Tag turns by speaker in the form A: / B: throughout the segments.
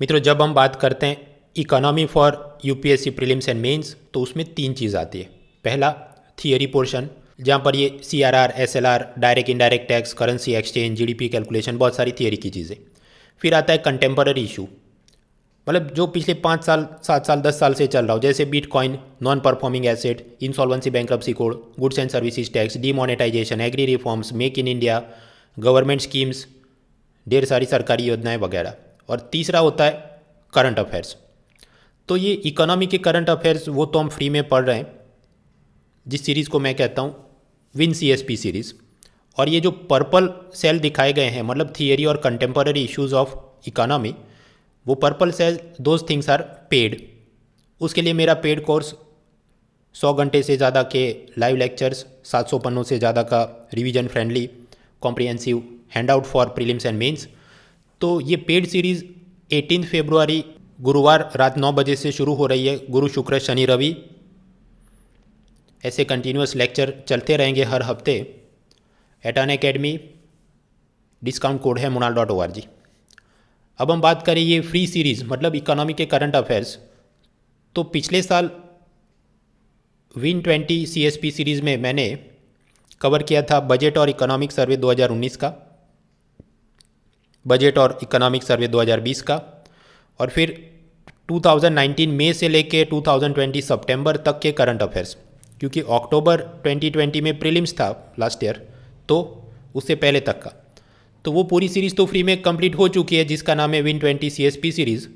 A: मित्रों, जब हम बात करते हैं economy for UPSC prelims and mains तो उसमें तीन चीज़ आती है। पहला थियरी पोर्शन, जहाँ पर ये CRR, SLR, direct indirect tax, currency exchange, GDP calculation, बहुत सारी थियरी की चीज़ें। फिर आता है कंटेम्पररी इशू, मतलब जो पिछले 5 साल, 7 साल, 10 साल से चल रहा हो, जैसे bitcoin, non performing asset, insolvency bankruptcy code, goods and services tax, demonetisation, agri reforms, make in India, government schemes, ढेर सारी सरकारी योजनाएं वगैरह। और तीसरा होता है करंट अफेयर्स। तो ये इकोनॉमी के करंट अफेयर्स वो तो हम फ्री में पढ़ रहे हैं, जिस सीरीज़ को मैं कहता हूँ विन सीएसपी सीरीज़। और ये जो पर्पल सेल दिखाए गए हैं, मतलब थियरी और कंटेम्पररी इश्यूज ऑफ इकोनॉमी, वो purple sell those things are paid. उसके लिए मेरा पेड कोर्स 100 घंटे से ज़्यादा के लाइव लेक्चर्स, 700 पन्नों से ज़्यादा का revision friendly comprehensive handout for prelims and mains. तो ये पेड सीरीज़ 18 फरवरी गुरुवार रात 9 बजे से शुरू हो रही है। गुरु, शुक्र, शनि, रवि ऐसे कंटिन्यूस लेक्चर चलते रहेंगे हर हफ्ते एट अनअकैडमी। डिस्काउंट कोड है munal.org। अब हम बात करें ये फ्री सीरीज़ मतलब इकोनॉमी के करंट अफेयर्स, तो पिछले साल विन 20 सीएसपी सीरीज़ में मैंने कवर किया था बजट और इकोनॉमिक सर्वे 2019 का, बजट और इकोनॉमिक सर्वे 2020 का, और फिर 2019 मई से लेके 2020 सितंबर तक के करंट अफेयर्स, क्योंकि अक्टूबर 2020 में प्रीलिम्स था लास्ट ईयर, तो उससे पहले तक का। तो वो पूरी सीरीज़ तो फ्री में कंप्लीट हो चुकी है, जिसका नाम है विन 20 सीएसपी सीरीज़,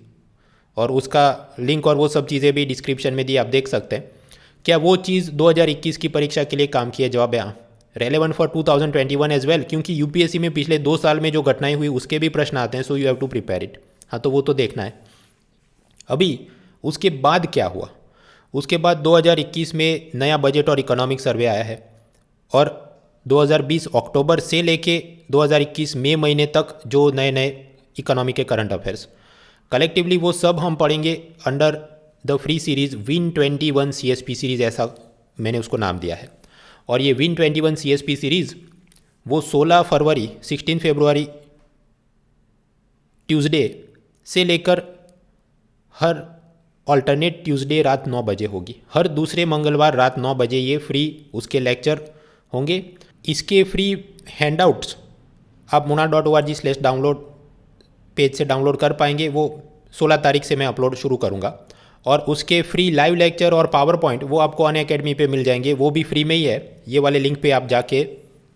A: और उसका लिंक और वो सब चीज़ें भी डिस्क्रिप्शन में दी, आप देख सकते हैं। क्या वो चीज़ 2021 की परीक्षा के लिए काम की है? जवाब है हाँ। रेलेवेंट फॉर 2021 एज वेल, क्योंकि यूपीएससी में पिछले 2 साल में जो घटनाएं हुई उसके भी प्रश्न आते हैं, so you have to prepare it. हाँ, तो वो तो देखना है। अभी उसके बाद क्या हुआ? उसके बाद 2021 में नया बजट और इकोनॉमिक सर्वे आया है, और 2020 अक्टूबर से लेके 2021 मई महीने तक जो नए नए इकोनॉमी के करंट अफेयर्स कलेक्टिवली, वो सब हम पढ़ेंगे under the free series win 21 CSP series, ऐसा मैंने उसको नाम दिया है। और ये विन 21 सीएसपी सीरीज़ वो 16 फरवरी 16 फरवरी ट्यूसडे से लेकर हर ऑल्टरनेट ट्यूसडे रात 9 बजे होगी। हर दूसरे मंगलवार रात 9 बजे ये फ्री उसके लेक्चर होंगे। इसके फ्री हैंडआउट्स आप munal.org/डाउनलोड पेज से डाउनलोड कर पाएंगे। वो 16 तारीख से मैं अपलोड शुरू करूँगा। और उसके फ्री लाइव लेक्चर और पावर पॉइंट वो आपको अनअकैडमी पे मिल जाएंगे, वो भी फ्री में ही है। ये वाले लिंक पे आप जाके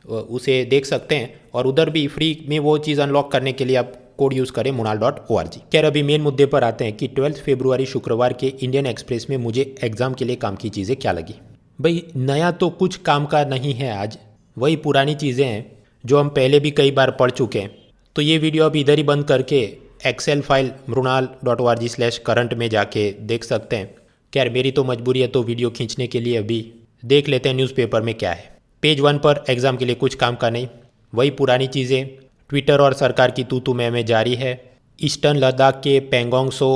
A: उसे देख सकते हैं, और उधर भी फ्री में वो चीज़ अनलॉक करने के लिए आप कोड यूज़ करें munal.org। खैर, अभी मेन मुद्दे पर आते हैं कि 12 फरवरी शुक्रवार के इंडियन एक्सप्रेस में मुझे एग्ज़ाम के लिए काम की चीज़ें क्या लगी। भाई, नया तो कुछ काम का नहीं है आज, वही पुरानी चीज़ें हैं जो हम पहले भी कई बार पढ़ चुके हैं। तो ये वीडियो अब इधर ही बंद करके एक्सेल फाइल munal.org/current में जाके देख सकते हैं। खैर, मेरी तो मजबूरी है, तो वीडियो खींचने के लिए अभी देख लेते हैं न्यूज़पेपर में क्या है। पेज 1 पर एग्ज़ाम के लिए कुछ काम का नहीं, वही पुरानी चीज़ें। ट्विटर और सरकार की तू में जारी है। ईस्टर्न लद्दाख के पैंगोंग सो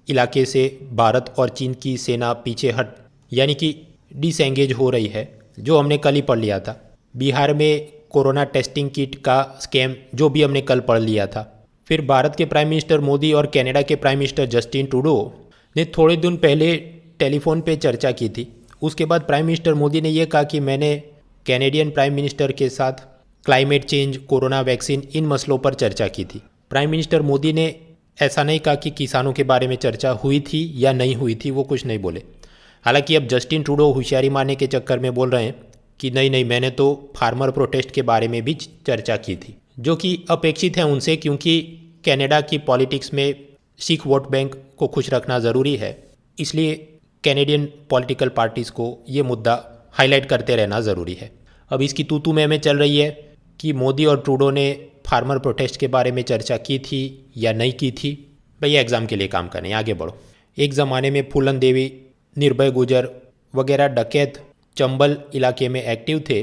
A: इलाके से भारत और चीन की सेना पीछे हट, यानी कि डिसएंगेज हो रही है, जो हमने कल ही पढ़ लिया था। बिहार में कोरोना टेस्टिंग किट का स्कैम, जो भी हमने कल पढ़ लिया था। फिर भारत के प्राइम मिनिस्टर मोदी और कनाडा के प्राइम मिनिस्टर जस्टिन ट्रूडो ने थोड़े दिन पहले टेलीफोन पे चर्चा की थी। उसके बाद प्राइम मिनिस्टर मोदी ने यह कहा कि मैंने कैनेडियन प्राइम मिनिस्टर के साथ क्लाइमेट चेंज, कोरोना वैक्सीन, इन मसलों पर चर्चा की थी। प्राइम मिनिस्टर मोदी ने ऐसा नहीं कहा कि किसानों के बारे में चर्चा हुई थी या नहीं हुई थी, वो कुछ नहीं बोले। हालांकि अब जस्टिन ट्रूडो होशियारी मारने के चक्कर में बोल रहे हैं कि नहीं, मैंने तो फार्मर प्रोटेस्ट के बारे में भी चर्चा की थी, जो कि अपेक्षित है उनसे, क्योंकि कनाडा की पॉलिटिक्स में सिख वोट बैंक को खुश रखना ज़रूरी है। इसलिए कैनेडियन पॉलिटिकल पार्टीज़ को ये मुद्दा हाईलाइट करते रहना ज़रूरी है। अब इसकी तू में चल रही है कि मोदी और ट्रूडो ने फार्मर प्रोटेस्ट के बारे में चर्चा की थी या नहीं की थी। भैया, एग्ज़ाम के लिए काम करने, आगे बढ़ो। एक ज़माने में फूलन देवी, निर्भय गुजर वगैरह डकैत चंबल इलाके में एक्टिव थे,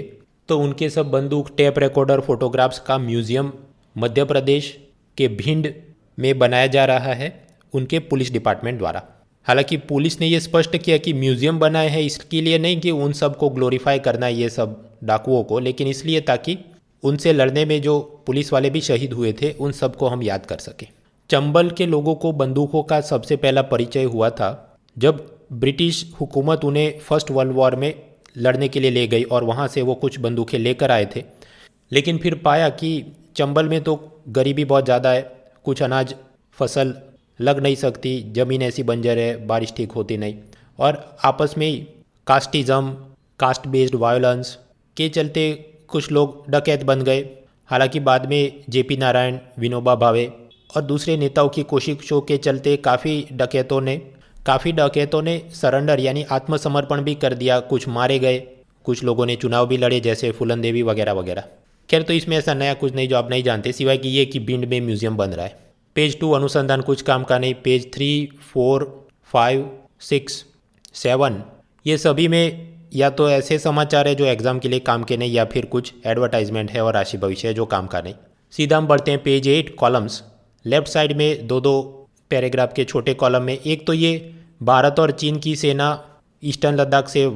A: तो उनके सब बंदूक, टेप रिकॉर्डर, फोटोग्राफ्स का म्यूज़ियम मध्य प्रदेश के भिंड में बनाया जा रहा है उनके पुलिस डिपार्टमेंट द्वारा। हालांकि पुलिस ने ये स्पष्ट किया कि म्यूज़ियम बनाए हैं इसके लिए नहीं कि उन सब को ग्लोरीफाई करना है, ये सब डाकुओं को, लेकिन इसलिए ताकि उनसे लड़ने में जो पुलिस वाले भी शहीद हुए थे उन सबको हम याद कर सकें। चंबल के लोगों को बंदूकों का सबसे पहला परिचय हुआ था जब ब्रिटिश हुकूमत उन्हें फर्स्ट वर्ल्ड वॉर में लड़ने के लिए ले गई और वहाँ से वो कुछ बंदूकें लेकर आए थे। लेकिन फिर पाया कि चंबल में तो गरीबी बहुत ज़्यादा है, कुछ अनाज फसल लग नहीं सकती, ज़मीन ऐसी बंजर है, बारिश ठीक होती नहीं, और आपस में ही कास्टिज़म, कास्ट बेस्ड वायलेंस के चलते कुछ लोग डकैत बन गए। हालांकि बाद में जेपी नारायण, विनोबा भावे और दूसरे नेताओं की कोशिशों के चलते काफ़ी डकैतों ने सरेंडर यानी आत्मसमर्पण भी कर दिया, कुछ मारे गए, कुछ लोगों ने चुनाव भी लड़े जैसे फूलन देवी वगैरह वगैरह। खैर, तो इसमें ऐसा नया कुछ नहीं जो आप नहीं जानते, सिवाय कि ये कि भिंड में म्यूजियम बन रहा है। पेज 2 अनुसंधान कुछ काम का नहीं, पेज 3, 4, 5, 6, 7 ये सभी में या तो ऐसे समाचार है जो एग्जाम के लिए काम के नहीं, या फिर कुछ एडवर्टाइजमेंट है और राशि भविष्य है जो काम का नहीं। सीधा हम बढ़ते हैं पेज 8 कॉलम्स। लेफ्ट साइड में दो दो पैराग्राफ के छोटे कॉलम में, एक तो ये भारत और चीन की सेना ईस्टर्न लद्दाख से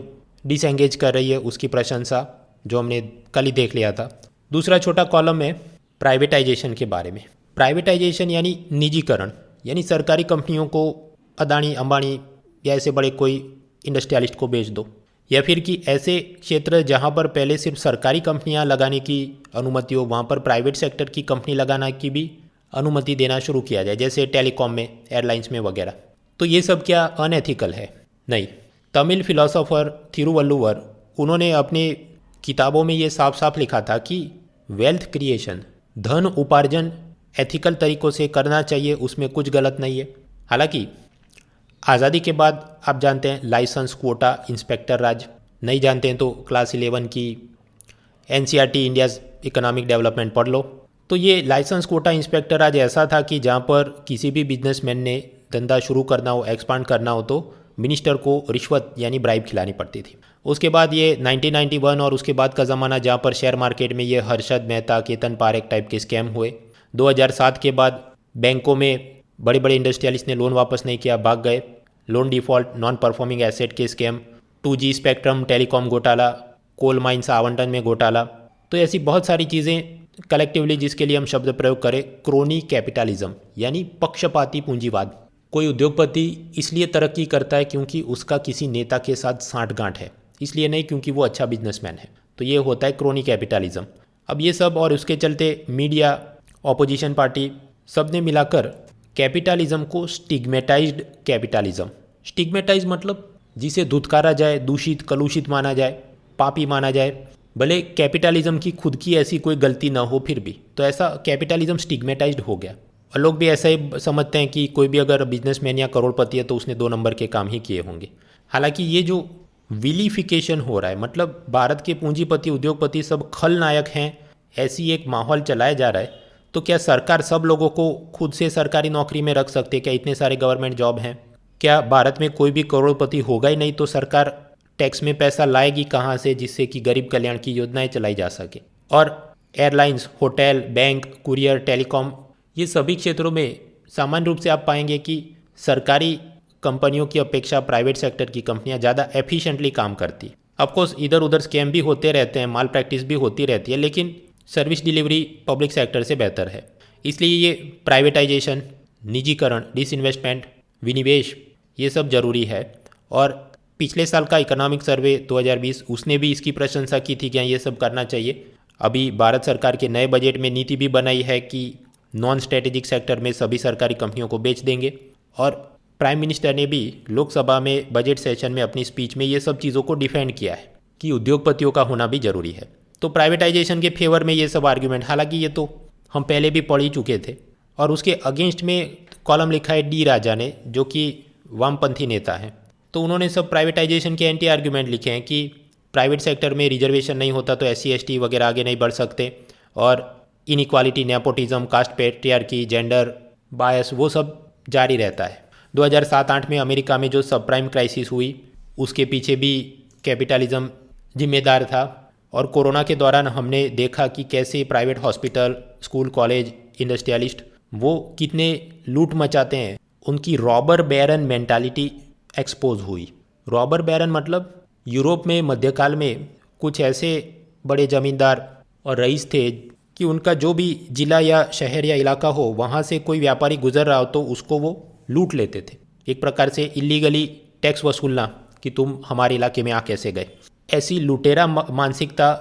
A: डिसएंगेज कर रही है, उसकी प्रशंसा जो हमने कल ही देख लिया था। दूसरा छोटा कॉलम है प्राइवेटाइजेशन के बारे में। प्राइवेटाइजेशन यानी निजीकरण, यानी सरकारी कंपनियों को अदानी, अंबानी या ऐसे बड़े कोई इंडस्ट्रियलिस्ट को बेच दो, या फिर कि ऐसे क्षेत्र जहां पर पहले सिर्फ सरकारी कंपनियां लगाने की अनुमति हो, वहां पर प्राइवेट सेक्टर की कंपनी लगाना की भी अनुमति देना शुरू किया जाए, जैसे टेलीकॉम में, एयरलाइंस में वगैरह। तो ये सब क्या अनएथिकल है? नहीं। तमिल फिलोसोफर थिरुवल्लुवर, उन्होंने अपनी किताबों में ये साफ साफ लिखा था कि वेल्थ क्रिएशन, धन उपार्जन एथिकल तरीक़ों से करना चाहिए, उसमें कुछ गलत नहीं है। हालांकि आज़ादी के बाद आप जानते हैं लाइसेंस, क्वोटा, इंस्पेक्टर राज, नहीं जानते हैं तो क्लास 11 की NCERT इंडियाज़ इकोनॉमिक डेवलपमेंट पढ़ लो। तो ये लाइसेंस, क्वोटा, इंस्पेक्टर राज ऐसा था कि जहाँ पर किसी भी बिजनेसमैन ने धंधा शुरू करना हो, एक्सपांड करना हो, तो मिनिस्टर को रिश्वत यानी ब्राइब खिलानी पड़ती थी। उसके बाद ये 1991 और उसके बाद का ज़माना जहाँ पर शेयर मार्केट में ये हर्षद मेहता, केतन पारेख टाइप के स्कैम हुए। 2007 के बाद बैंकों में बड़े बड़े इंडस्ट्रियलिस्ट ने लोन वापस नहीं किया, भाग गए। Loan default, non performing asset के स्कैम, 2G स्पेक्ट्रम, टेलीकॉम घोटाला, कोल माइंस आवंटन में घोटाला। तो ऐसी बहुत सारी चीज़ें कलेक्टिवली जिसके लिए हम शब्द प्रयोग करें क्रोनी कैपिटलिज्म यानी पक्षपाती पूंजीवाद। कोई उद्योगपति इसलिए तरक्की करता है क्योंकि उसका किसी नेता के साथ सांठगांठ है, इसलिए नहीं क्योंकि वो अच्छा बिजनेसमैन है। तो ये होता है क्रोनी कैपिटलिज्म। अब ये सब और उसके चलते मीडिया, ऑपोजिशन पार्टी, सब ने मिलाकर कैपिटलिज्म को स्टिग्मेटाइज्ड कैपिटलिज्म, स्टिग्मेटाइज मतलब जिसे धुतकारा जाए, दूषित, कलुषित माना जाए, पापी माना जाए, भले कैपिटलिज्म की खुद की ऐसी कोई गलती ना हो फिर भी, तो ऐसा कैपिटलिज्म स्टिग्मेटाइज्ड हो गया। और लोग भी ऐसा ही समझते हैं कि कोई भी अगर बिजनेसमैन या करोड़पति है तो उसने 2 नंबर के काम ही किए होंगे। हालांकि ये जो विलीफिकेशन हो रहा है, मतलब भारत के पूंजीपति, उद्योगपति सब खलनायक हैं, ऐसी एक माहौल चलाया जा रहा है, तो क्या सरकार सब लोगों को खुद से सरकारी नौकरी में रख सकती है? क्या इतने सारे गवर्नमेंट जॉब हैं? क्या भारत में कोई भी करोड़पति होगा ही नहीं तो सरकार टैक्स में पैसा लाएगी कहाँ से जिससे कि गरीब कल्याण की योजनाएं चलाई जा सके? और airlines, hotel, bank, courier, telecom, ये सभी क्षेत्रों में सामान्य रूप से आप पाएंगे कि सरकारी कंपनियों की अपेक्षा प्राइवेट सेक्टर की कंपनियां ज़्यादा एफिशिएंटली काम करती। ऑफकोर्स इधर उधर स्कैम भी होते रहते हैं, माल प्रैक्टिस भी होती रहती है, लेकिन सर्विस डिलीवरी पब्लिक सेक्टर से बेहतर है। इसलिए ये प्राइवेटाइजेशन, निजीकरण, डिसइन्वेस्टमेंट, विनिवेश, ये सब जरूरी है। और पिछले साल का इकोनॉमिक सर्वे 2020 उसने भी इसकी प्रशंसा की थी कि ये सब करना चाहिए। अभी भारत सरकार के नए बजट में नीति भी बनाई है कि नॉन स्ट्रेटेजिक सेक्टर में सभी सरकारी कंपनियों को बेच देंगे। और प्राइम मिनिस्टर ने भी लोकसभा में बजट सेशन में अपनी स्पीच में ये सब चीज़ों को डिफेंड किया है कि उद्योगपतियों का होना भी जरूरी है। तो प्राइवेटाइजेशन के फेवर में ये सब आर्ग्यूमेंट, हालांकि ये तो हम पहले भी पढ़ ही चुके थे। और उसके अगेंस्ट में कॉलम लिखा है डी राजा ने, जो कि वामपंथी नेता हैं। तो उन्होंने सब प्राइवेटाइजेशन के एंटी आर्ग्यूमेंट लिखे हैं कि प्राइवेट सेक्टर में रिजर्वेशन नहीं होता तो SC ST वगैरह आगे नहीं बढ़ सकते, और inequality, nepotism, caste patriarchy, gender bias, वो सब जारी रहता है। 2007-8 में अमेरिका में जो सब प्राइम क्राइसिस हुई उसके पीछे भी कैपिटलिज्म जिम्मेदार था। और कोरोना के दौरान हमने देखा कि कैसे private hospital, school, college, industrialist वो कितने लूट मचाते हैं। उनकी रॉबर बैरन मेंटालिटी एक्सपोज हुई। रॉबर बैरन मतलब यूरोप में मध्यकाल में कुछ ऐसे बड़े जमींदार और रईस थे कि उनका जो भी जिला या शहर या इलाका हो वहाँ से कोई व्यापारी गुजर रहा हो तो उसको वो लूट लेते थे। एक प्रकार से इलीगली टैक्स वसूलना कि तुम हमारे इलाके में आ कैसे गए। ऐसी लुटेरा मानसिकता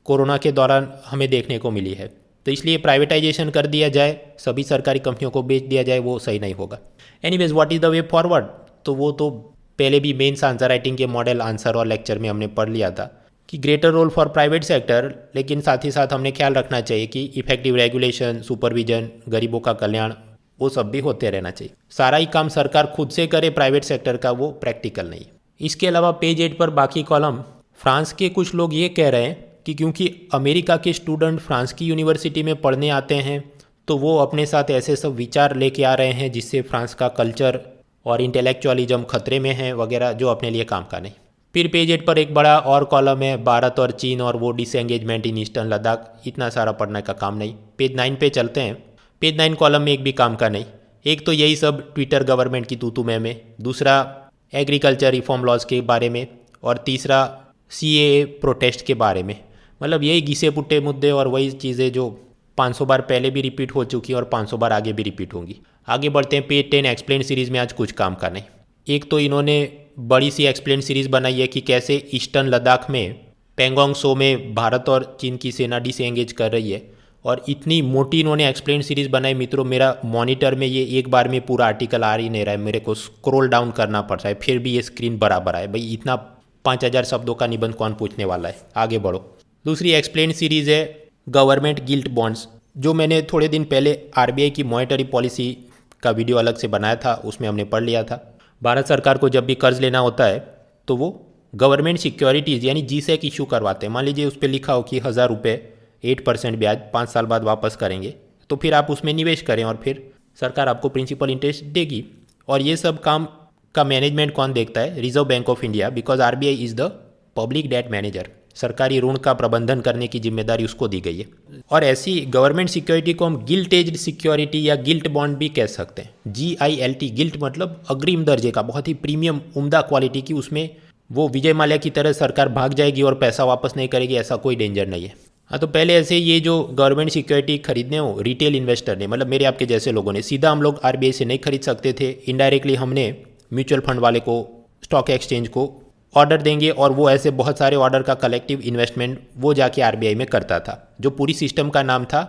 A: कोरोना के दौरान हमें देखने को मिली है। तो इसलिए प्राइवेटाइजेशन कर दिया जाए, सभी सरकारी कंपनियों को बेच दिया जाए, वो सही नहीं होगा। Anyways what is the way forward, तो वो तो पहले भी मेंस आंसर राइटिंग के मॉडल आंसर और लेक्चर में हमने पढ़ लिया था कि greater role for private sector, लेकिन साथ ही साथ हमने ख्याल रखना चाहिए कि इफेक्टिव रेगुलेशन, सुपरविजन, गरीबों का कल्याण, वो सब भी होते रहना चाहिए। सारा ही काम सरकार खुद से करे प्राइवेट सेक्टर का, वो प्रैक्टिकल नहीं। इसके अलावा पेज 8 पर बाकी कॉलम, फ्रांस के कुछ लोग ये कह रहे हैं कि क्योंकि अमेरिका के स्टूडेंट फ्रांस की यूनिवर्सिटी में पढ़ने आते हैं तो वो अपने साथ ऐसे सब विचार लेके आ रहे हैं जिससे फ्रांस का कल्चर और इंटेलेक्चुअलिज्म खतरे में है वगैरह, जो अपने लिए काम का नहीं। फिर पेज 8 पर एक बड़ा और कॉलम है, भारत और चीन और वो डिसएंगेजमेंट इन ईस्टर्न लद्दाख। इतना सारा पढ़ने का काम नहीं। पेज 9 पे चलते हैं। पेज 9 कॉलम में एक भी काम का नहीं। एक तो यही सब ट्विटर गवर्नमेंट की तूतू में, दूसरा एग्रीकल्चर रिफॉर्म लॉज के बारे में, और तीसरा CAA प्रोटेस्ट के बारे में। मतलब यही घिसे पुट्टे मुद्दे और वही चीज़ें जो 500 बार पहले भी रिपीट हो चुकी हैं और 500 बार आगे भी रिपीट होंगी। आगे बढ़ते हैं। पेज 10 एक्सप्लेन सीरीज़ में आज कुछ काम का नहीं। एक तो इन्होंने बड़ी सी एक्सप्लेन सीरीज़ बनाई है कि कैसे ईस्टर्न लद्दाख में पेंगोंग सो में भारत और चीन की सेना डिसएंगेज कर रही है, और इतनी मोटी इन्होंने एक्सप्लेन सीरीज़ बनाई मित्रों, मेरा मॉनिटर में ये एक बार में पूरा आर्टिकल आ ही नहीं रहा है, मेरे को स्क्रॉल डाउन करना पड़ रहा है, फिर भी ये स्क्रीन बराबर है। भाई इतना 5000 शब्दों का निबंध कौन पूछने वाला है। आगे बढ़ो। दूसरी एक्सप्लेन सीरीज़ है गवर्नमेंट गिल्ट बॉन्ड्स, जो मैंने थोड़े दिन पहले RBI की मॉनेटरी पॉलिसी का वीडियो अलग से बनाया था, उसमें हमने पढ़ लिया था। भारत सरकार को जब भी कर्ज लेना होता है तो वो गवर्नमेंट सिक्योरिटीज़ यानी GSEC इशू करवाते हैं। मान लीजिए उस पर लिखा हो कि 1000 रुपये 8% ब्याज 5 साल बाद वापस करेंगे, तो फिर आप उसमें निवेश करें और फिर सरकार आपको प्रिंसिपल इंटरेस्ट देगी। और ये सब काम का मैनेजमेंट कौन देखता है? Reserve bank of India, because RBI is the public debt manager. सरकारी ऋण का प्रबंधन करने की जिम्मेदारी उसको दी गई है। और ऐसी गवर्नमेंट सिक्योरिटी को हम गिल्ट एज्ड सिक्योरिटी या गिल्ट बॉन्ड भी कह सकते हैं। GILT, गिल्ट मतलब अग्रिम दर्जे का, बहुत ही प्रीमियम उम्दा क्वालिटी की। उसमें वो विजय माल्या की तरह सरकार भाग जाएगी और पैसा वापस नहीं करेगी, ऐसा कोई डेंजर नहीं है। हाँ, तो पहले ऐसे ये जो गवर्नमेंट सिक्योरिटी खरीदने हो रिटेल इन्वेस्टर ने, मतलब मेरे आपके जैसे लोगों ने, सीधा हम लोग RBI से नहीं खरीद सकते थे। इनडायरेक्टली हमने म्यूचुअल फंड वाले को, स्टॉक एक्सचेंज को ऑर्डर देंगे और वो ऐसे बहुत सारे ऑर्डर का कलेक्टिव इन्वेस्टमेंट वो जाके RBI में करता था। जो पूरी सिस्टम का नाम था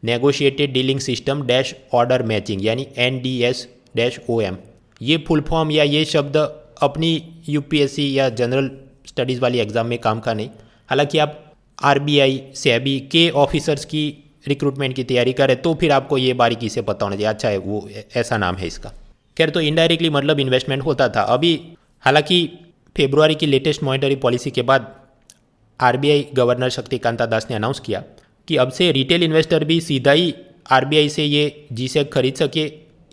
A: negotiated dealing system dash order matching, यानी NDS-OM। ये फुल फॉर्म या ये शब्द अपनी UPSC या जनरल स्टडीज़ वाली एग्ज़ाम में काम का नहीं। हालांकि आप RBI SEBI के ऑफिसर्स की रिक्रूटमेंट की तैयारी करें तो फिर आपको ये बारीकी से पता होना चाहिए, अच्छा है वो ऐसा नाम है इसका। खैर, तो इनडायरेक्टली मतलब इन्वेस्टमेंट होता था। अभी हालांकि फरवरी की लेटेस्ट मॉनेटरी पॉलिसी के बाद RBI गवर्नर शक्तिकांता दास ने अनाउंस किया कि अब से रिटेल इन्वेस्टर भी सीधा ही RBI से ये GSEC खरीद सके।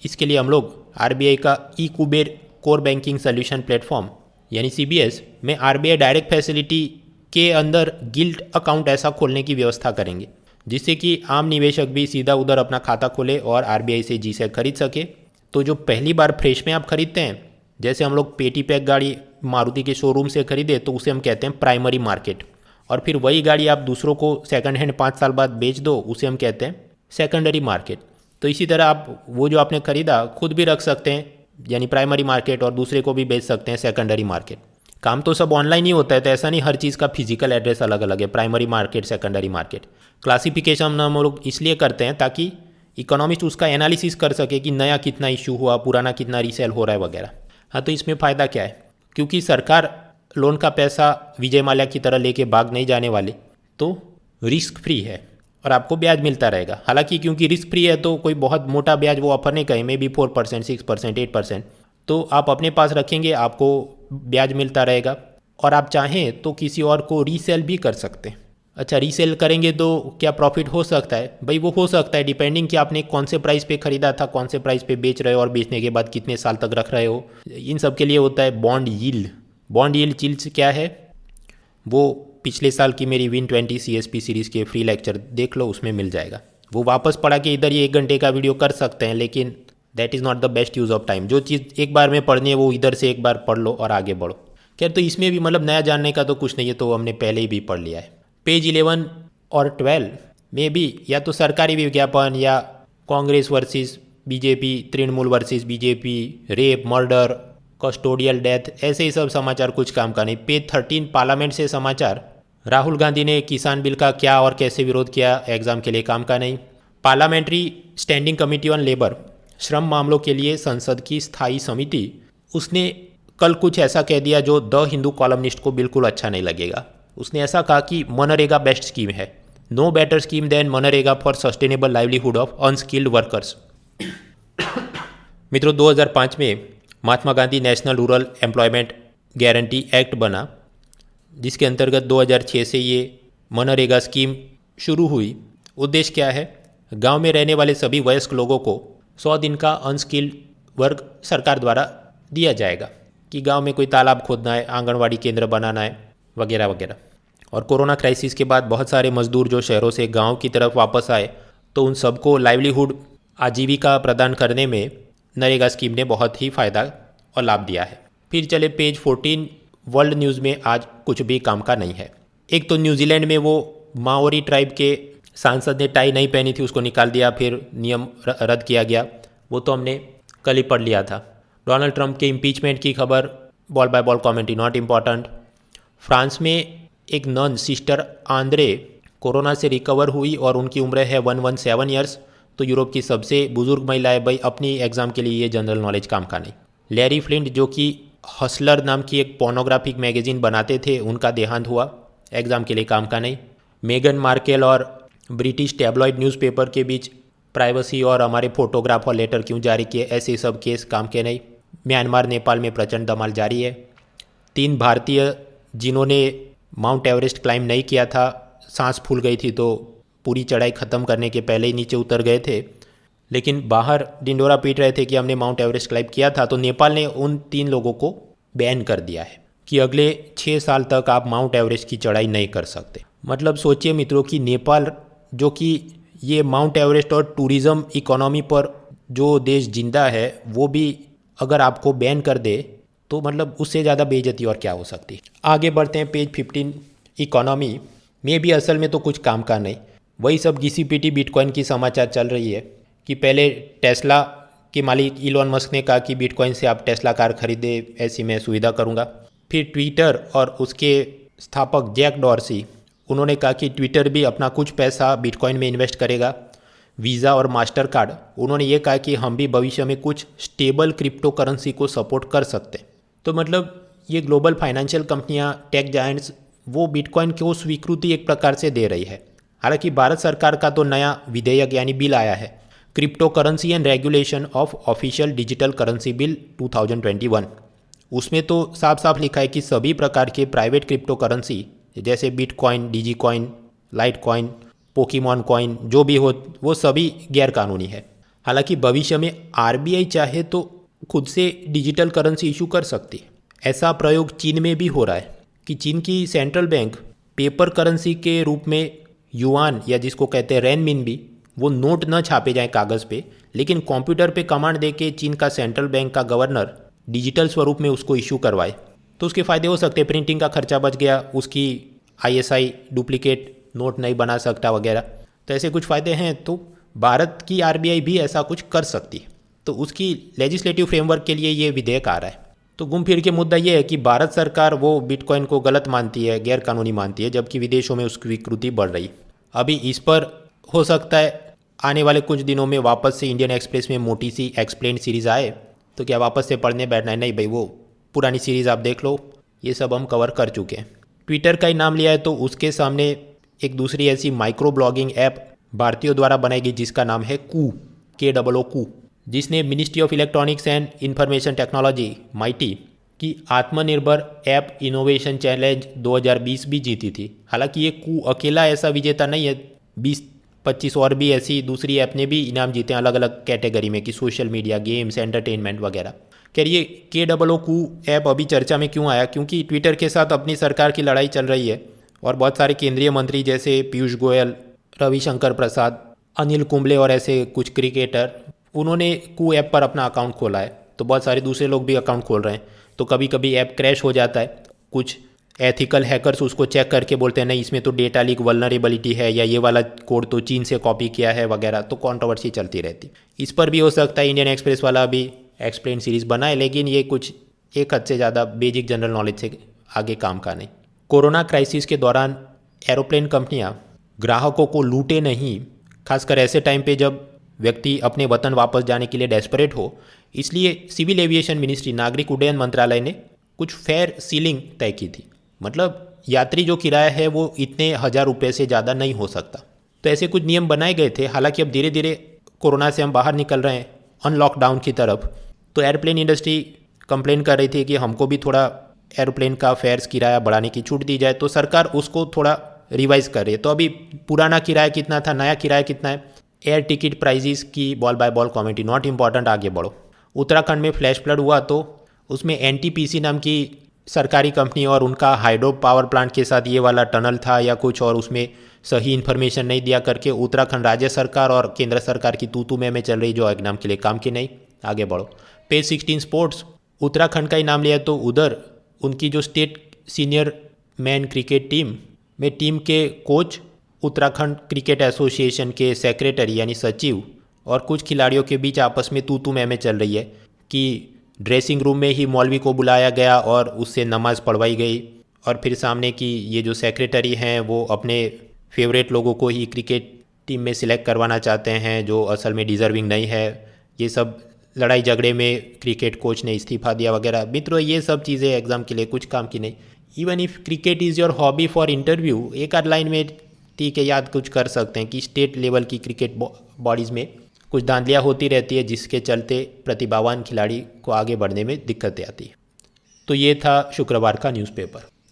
A: इसके लिए हम लोग RBI का ई-कुबेर कोर बैंकिंग सोल्यूशन प्लेटफॉर्म यानी CBS में RBI डायरेक्ट फैसिलिटी के अंदर गिल्ट अकाउंट ऐसा खोलने की व्यवस्था करेंगे, जिससे कि आम निवेशक भी सीधा उधर अपना खाता खोले और RBI से GSEC खरीद सके। तो जो पहली बार फ्रेश में आप खरीदते हैं, जैसे हम लोग पेटी पैक गाड़ी मारुति के शोरूम से खरीदे तो उसे हम कहते हैं प्राइमरी मार्केट, और फिर वही गाड़ी आप दूसरों को सेकंड हैंड 5 साल बाद बेच दो, उसे हम कहते हैं सेकेंडरी मार्केट। तो इसी तरह आप वो जो आपने खरीदा खुद भी रख सकते हैं यानी प्राइमरी मार्केट, और दूसरे को भी बेच सकते हैं सेकेंडरी मार्केट। काम तो सब ऑनलाइन ही होता है, तो ऐसा नहीं हर चीज़ का फिजिकल एड्रेस अलग अलग है। Primary market, secondary market classification हम लोग इसलिए करते हैं ताकि इकोनॉमिस्ट उसका एनालिसिस कर सके कि नया कितना इशू हुआ, पुराना कितना रीसेल हो रहा है वगैरह। हाँ, तो इसमें फ़ायदा क्या है? क्योंकि सरकार लोन का पैसा विजय माल्या की तरह लेके भाग नहीं जाने वाली, तो रिस्क फ्री है और आपको ब्याज मिलता रहेगा। हालांकि क्योंकि रिस्क फ्री है तो कोई बहुत मोटा ब्याज वो ऑफर नहीं करें, मे बी 4%, 6%, 8%। तो आप अपने पास रखेंगे, आपको ब्याज मिलता रहेगा, और आप चाहें तो किसी और को रीसेल भी कर सकते हैं। अच्छा, रीसेल करेंगे तो क्या प्रॉफिट हो सकता है? भाई वो हो सकता है, डिपेंडिंग कि आपने कौन से प्राइस पे खरीदा था, कौन से प्राइस पे बेच रहे हो, और बेचने के बाद कितने साल तक रख रहे हो। इन सब के लिए होता है बॉन्ड यील्ड। बॉन्ड यील्ड क्या है? वो पिछले साल की मेरी Win20 CSP सीरीज़ के फ्री लेक्चर देख लो, उसमें मिल जाएगा। वो वापस पढ़ा के इधर ये 1 घंटे का वीडियो कर सकते हैं, लेकिन that is not the best use of time. जो चीज़ एक बार में पढ़नी है वो इधर से एक बार पढ़ लो और आगे बढ़ो। खैर, तो इसमें भी मतलब नया जानने का तो कुछ नहीं है, तो हमने पहले ही भी पढ़ लिया है। पेज 11 और 12 में भी या तो सरकारी विज्ञापन या Congress versus BJP, Trinamool versus BJP, rape, murder, custodial death, ऐसे ही सब समाचार कुछ काम का नहीं। पेज 13 पार्लियामेंट से समाचार, राहुल गांधी ने किसान बिल का क्या और कैसे विरोध किया, एग्जाम के लिए काम का नहीं। Parliamentary standing committee on labour, श्रम मामलों के लिए संसद की स्थायी समिति, उसने कल कुछ ऐसा कह दिया जो द हिंदू कॉलमनिस्ट को बिल्कुल अच्छा नहीं लगेगा। उसने ऐसा कहा कि मनरेगा बेस्ट स्कीम है, नो बेटर स्कीम देन मनरेगा for sustainable livelihood of unskilled workers. मित्रों, 2005 में Mahatma Gandhi national rural employment guarantee act बना, जिसके अंतर्गत 2006 से ये मनरेगा स्कीम शुरू हुई। उद्देश्य क्या है? गांव में रहने वाले सभी वयस्क लोगों को 100 दिन का अनस्किल्ड वर्क सरकार द्वारा दिया जाएगा कि गांव में कोई तालाब खोदना है, आंगनवाड़ी केंद्र बनाना है, वगैरह वगैरह। और कोरोना क्राइसिस के बाद बहुत सारे मजदूर जो शहरों से गांव की तरफ वापस आए, तो उन सबको लाइवलीहुड, आजीविका प्रदान करने में नरेगा स्कीम ने बहुत ही फ़ायदा और लाभ दिया है। फिर चले पेज 14, वर्ल्ड न्यूज़ में आज कुछ भी काम का नहीं है। एक तो न्यूजीलैंड में वो माओरी ट्राइब के सांसद ने टाई नहीं पहनी थी, उसको निकाल दिया, फिर नियम रद्द किया गया, वो तो हमने कल ही पढ़ लिया था। डोनाल्ड ट्रंप के इम्पीचमेंट की खबर, ball by ball commentary not important. France में एक नन सिस्टर आंद्रे कोरोना से रिकवर हुई और उनकी उम्र है 117 ईयर्स। तो यूरोप की सबसे बुजुर्ग महिला है भाई, अपनी एग्जाम के लिए ये जनरल नॉलेज काम का नहीं। लैरी फ्लिंट जो कि हसलर नाम की एक पोर्नोग्राफिक मैगजीन बनाते थे, उनका देहांत हुआ, एग्जाम के लिए काम का नहीं। मेगन मार्केल और ब्रिटिश टैबलॉइड न्यूज़पेपर के बीच प्राइवेसी और हमारे फोटोग्राफ और लेटर क्यों जारी किए, ऐसे सब केस काम के नहीं। म्यांमार, नेपाल में प्रचंड धमाल जारी है। 3 भारतीय जिन्होंने माउंट एवरेस्ट क्लाइम नहीं किया था, सांस फूल गई थी तो पूरी चढ़ाई ख़त्म करने के पहले ही नीचे उतर गए थे, लेकिन बाहर डिंडोरा पीट रहे थे कि हमने माउंट एवरेस्ट क्लाइम किया था। तो नेपाल ने उन 3 लोगों को बैन कर दिया है कि अगले 6 साल तक आप माउंट एवरेस्ट की चढ़ाई नहीं कर सकते। मतलब सोचिए मित्रों कि नेपाल, जो कि ये माउंट एवरेस्ट और टूरिज़्म इकोनॉमी पर जो देश जिंदा है, वो भी अगर आपको बैन कर दे तो मतलब उससे ज़्यादा बेइज्जती और क्या हो सकती है। आगे बढ़ते हैं पेज 15, इकोनॉमी में भी असल में तो कुछ काम का नहीं, वही सब घिसी पीटी बिटकॉइन की समाचार चल रही है कि पहले टेस्ला के मालिक इलॉन मस्क ने कहा कि बिटकॉइन से आप टेस्ला कार खरीदे, ऐसी मैं सुविधा करूँगा। फिर ट्विटर और उसके स्थापक जैक डॉर्सी, उन्होंने कहा कि ट्विटर भी अपना कुछ पैसा बिटकॉइन में इन्वेस्ट करेगा। वीज़ा और मास्टर कार्ड, उन्होंने ये कहा कि हम भी भविष्य में कुछ स्टेबल क्रिप्टो करेंसी को सपोर्ट कर सकते हैं। तो मतलब ये ग्लोबल फाइनेंशियल कंपनियां, टेक जायंट्स, वो बिटकॉइन को स्वीकृति एक प्रकार से दे रही है। हालांकि भारत सरकार का तो नया विधेयक यानी बिल आया है, crypto currency and regulation of official digital currency bill 2021। उसमें तो साफ साफ लिखा है कि सभी प्रकार के प्राइवेट क्रिप्टो करेंसी जैसे बिटकॉइन, डिजीकॉइन, लाइटकॉइन, पोकीमॉन कॉइन जो भी हो, वो सभी गैर कानूनी है। हालांकि भविष्य में आरबीआई चाहे तो खुद से डिजिटल करेंसी इशू कर सकती है। ऐसा प्रयोग चीन में भी हो रहा है कि चीन की सेंट्रल बैंक पेपर करेंसी के रूप में युआन, या जिसको कहते हैं रेनमिनबी, वो नोट न छापे जाएं कागज़ पे, लेकिन कंप्यूटर पे कमांड दे के चीन का सेंट्रल बैंक का गवर्नर डिजिटल स्वरूप में उसको इशू करवाए। तो उसके फ़ायदे हो सकते हैं, प्रिंटिंग का खर्चा बच गया, उसकी आईएसआई डुप्लीकेट नोट नहीं बना सकता वगैरह। तो ऐसे कुछ फ़ायदे हैं। तो भारत की आरबीआई भी ऐसा कुछ कर सकती है, तो उसकी लेजिस्लेटिव फ्रेमवर्क के लिए ये विधेयक आ रहा है। तो घूम फिर के मुद्दा ये है कि भारत सरकार वो बिटकॉइन को गलत मानती है, गैर कानूनी मानती है, जबकि विदेशों में उसकी स्वीकृति बढ़ रही है। अभी इस पर हो सकता है आने वाले कुछ दिनों में वापस से इंडियन एक्सप्रेस में मोटी सी एक्सप्लेन्ड सीरीज़ आए, तो क्या वापस से पढ़ने बैठना है? नहीं भाई, वो पुरानी सीरीज़ आप देख लो, ये सब हम कवर कर चुके हैं। ट्विटर का ही नाम लिया है तो उसके सामने एक दूसरी ऐसी माइक्रो ब्लॉगिंग ऐप भारतीयों द्वारा बनाई गई जिसका नाम है कू, KOO, जिसने ministry of electronics and information technology mighty की आत्मनिर्भर ऐप इनोवेशन चैलेंज 2020 भी जीती थी। हालांकि ये कू अकेला ऐसा विजेता नहीं है, 20-25 और भी ऐसी दूसरी ऐप ने भी इनाम जीते हैं अलग अलग कैटेगरी में, कि सोशल मीडिया, गेम्स, एंटरटेनमेंट वगैरह। खैर ये KOO ऐप अभी चर्चा में क्यों आया? क्योंकि ट्विटर के साथ अपनी सरकार की लड़ाई चल रही है और बहुत सारे केंद्रीय मंत्री जैसे पीयूष गोयल, रविशंकर प्रसाद, अनिल कुंबले और ऐसे कुछ क्रिकेटर, उन्होंने कू ऐप पर अपना अकाउंट खोला है। तो बहुत सारे दूसरे लोग भी अकाउंट खोल रहे हैं। तो कभी कभी ऐप क्रैश हो जाता है, कुछ एथिकल हैकर्स उसको चेक करके बोलते हैं नहीं इसमें तो डेटा लीक वल्नरेबिलिटी है या ये वाला कोड तो चीन से कॉपी किया है वगैरह, तो कंट्रोवर्सी चलती रहती। इस पर भी हो सकता है इंडियन एक्सप्रेस वाला अभी एक्सप्लेन सीरीज़ बनाए, लेकिन ये कुछ एक हद से ज़्यादा बेसिक जनरल नॉलेज से आगे काम का नहीं। कोरोना क्राइसिस के दौरान एरोप्लेन कंपनियां ग्राहकों को लूटे नहीं, खासकर ऐसे टाइम पे जब व्यक्ति अपने वतन वापस जाने के लिए डेस्परेट हो। इसलिए सिविल एविएशन मिनिस्ट्री, नागरिक उड्डयन मंत्रालय ने कुछ फेयर सीलिंग तय की थी। मतलब यात्री जो किराया है वो इतने 1000 रुपये से ज़्यादा नहीं हो सकता। तो ऐसे कुछ नियम बनाए गए थे। हालांकि अब धीरे धीरे कोरोना से हम बाहर निकल रहे हैं अनलॉकडाउन की तरफ, तो एयरप्लेन इंडस्ट्री कंप्लेन कर रही थी कि हमको भी थोड़ा एरोप्लेन का फेयर्स किराया बढ़ाने की छूट दी जाए, तो सरकार उसको थोड़ा रिवाइज़ कर रही है। तो अभी पुराना किराया कितना था, नया किराया कितना है। एयर टिकट प्राइजेस की ball by ball committee, not important, आगे बढ़ो। उत्तराखंड में फ्लैश फ्लड हुआ तो उसमें एनटीपीसी नाम की सरकारी कंपनी और उनका हाइड्रो पावर प्लांट के साथ ये वाला टनल था या कुछ, और उसमें सही इन्फॉर्मेशन नहीं दिया करके उत्तराखंड राज्य सरकार और केंद्र सरकार की तू में चल रही, जो एग्जाम के लिए काम की नहीं। आगे बढ़ो। पेज 16 स्पोर्ट्स, उत्तराखंड का ही नाम लिया तो उधर उनकी जो state senior man cricket team में टीम के कोच, उत्तराखंड क्रिकेट एसोसिएशन के सेक्रेटरी यानी सचिव और कुछ खिलाड़ियों के बीच आपस में तू में चल रही है कि ड्रेसिंग रूम में ही मौलवी को बुलाया गया और उससे नमाज़ पढ़वाई गई, और फिर सामने की ये जो सेक्रेटरी हैं वो अपने फेवरेट लोगों को ही क्रिकेट टीम में सिलेक्ट करवाना चाहते हैं जो असल में डिज़र्विंग नहीं है। ये सब लड़ाई झगड़े में क्रिकेट कोच ने इस्तीफा दिया वगैरह। मित्रों, ये सब चीज़ें एग्ज़ाम के लिए कुछ काम की नहीं। Even if cricket is your hobby for interview, एक आध लाइन में ठीक है याद कुछ कर सकते हैं कि स्टेट लेवल की क्रिकेट बॉडीज़ में कुछ धांधलियाँ होती रहती है जिसके चलते प्रतिभावान खिलाड़ी को आगे बढ़ने में दिक्कतें आती है। तो ये था शुक्रवार का न्यूज़पेपर।